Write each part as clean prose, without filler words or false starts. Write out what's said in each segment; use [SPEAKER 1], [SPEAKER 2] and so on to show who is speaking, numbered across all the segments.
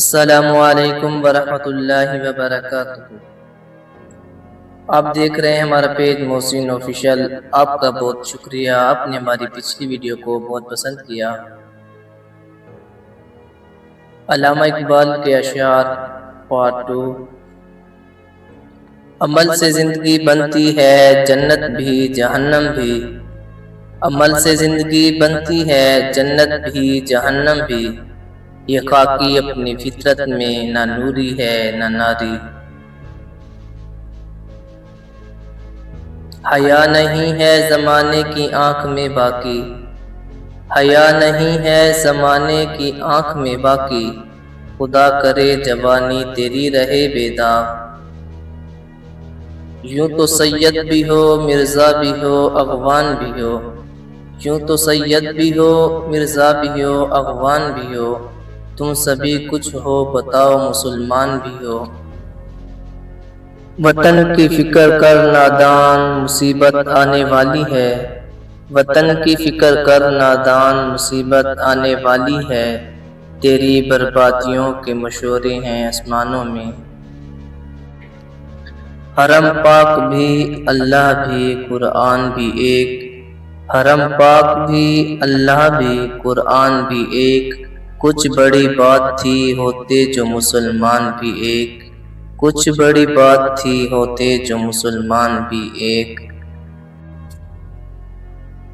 [SPEAKER 1] السلام علیکم ورحمۃ اللہ وبرکاتہ۔ آپ دیکھ رہے ہیں ہمارا پیج محسن آفیشیل۔ آپ کا بہت شکریہ، آپ نے ہماری پچھلی ویڈیو کو بہت پسند کیا۔ علامہ اقبال کے اشعار پارٹ 2۔ عمل سے زندگی بنتی ہے جنت بھی جہنم بھی، عمل سے زندگی بنتی ہے جنت بھی جہنم بھی، یہ خاکی اپنی فطرت میں نہ نوری ہے نہ ناری۔ حیا نہیں ہے زمانے کی آنکھ میں باقی، حیا نہیں ہے زمانے کی آنکھ میں باقی، خدا کرے جوانی تیری رہے بے داغ۔ یوں تو سید بھی ہو مرزا بھی ہو اغوان بھی ہو، یوں تو سید بھی ہو مرزا بھی ہو اغوان بھی ہو، تم سبھی کچھ ہو بتاؤ مسلمان بھی ہو۔ وطن کی فکر کر نادان مصیبت آنے والی ہے، وطن کی فکر کر نادان مصیبت آنے والی ہے، تیری بربادیوں کے مشورے ہیں آسمانوں میں۔ حرم پاک بھی اللہ بھی قرآن بھی ایک، حرم پاک بھی اللہ بھی قرآن بھی ایک، کچھ بڑی بات تھی ہوتے جو مسلمان بھی ایک، کچھ بڑی بات تھی ہوتے جو مسلمان بھی ایک۔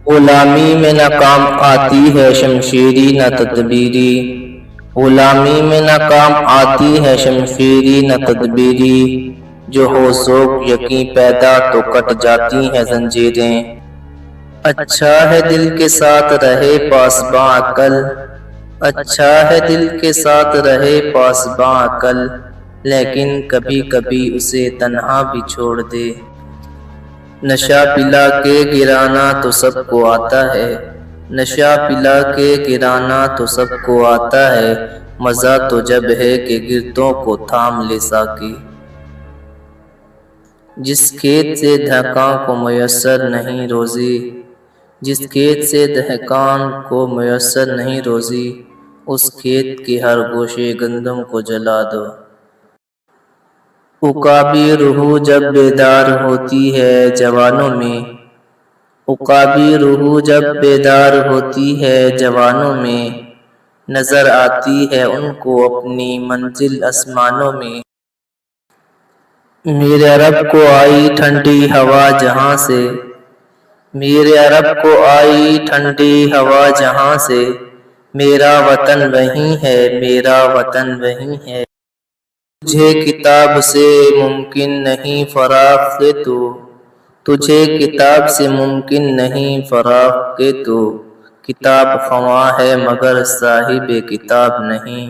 [SPEAKER 1] غلامی میں نہ کام آتی ہے شمشیری نہ تدبیری، غلامی میں نہ کام آتی ہے شمشیری نہ تدبیری، جو ہو ذوق یقین پیدا تو کٹ جاتی ہیں زنجیریں۔ اچھا ہے دل کے ساتھ رہے پاسباں عقل، اچھا ہے دل کے ساتھ رہے پاسباں عقل، لیکن کبھی کبھی اسے تنہا بھی چھوڑ دے۔ نشہ پلا کے گرانا تو سب کو آتا ہے، نشہ پلا کے گرانا تو سب کو آتا ہے، مزہ تو جب ہے کہ گردوں کو تھام لے ساقی۔ جس کھیت سے دہقان کو میسر نہیں روزی، جس کھیت سے دہقان کو میسر نہیں روزی، اس کھیت کے ہر گوشے گندم کو جلا دو۔ عقابی روح جب بیدار ہوتی ہے جوانوں میں، عقابی روح جب بیدار ہوتی ہے جوانوں میں، نظر آتی ہے ان کو اپنی منزل آسمانوں میں۔ میرے عرب کو آئی ٹھنڈی ہوا جہاں سے، میرے عرب کو آئی ٹھنڈی ہوا جہاں سے، میرا وطن وہیں ہے میرا وطن وہیں ہے، تجھے کتاب سے ممکن نہیں فراق کہ تو، تجھے کتاب سے ممکن نہیں فراق کہ تو، کتاب خواں ہے مگر صاحب کتاب نہیں۔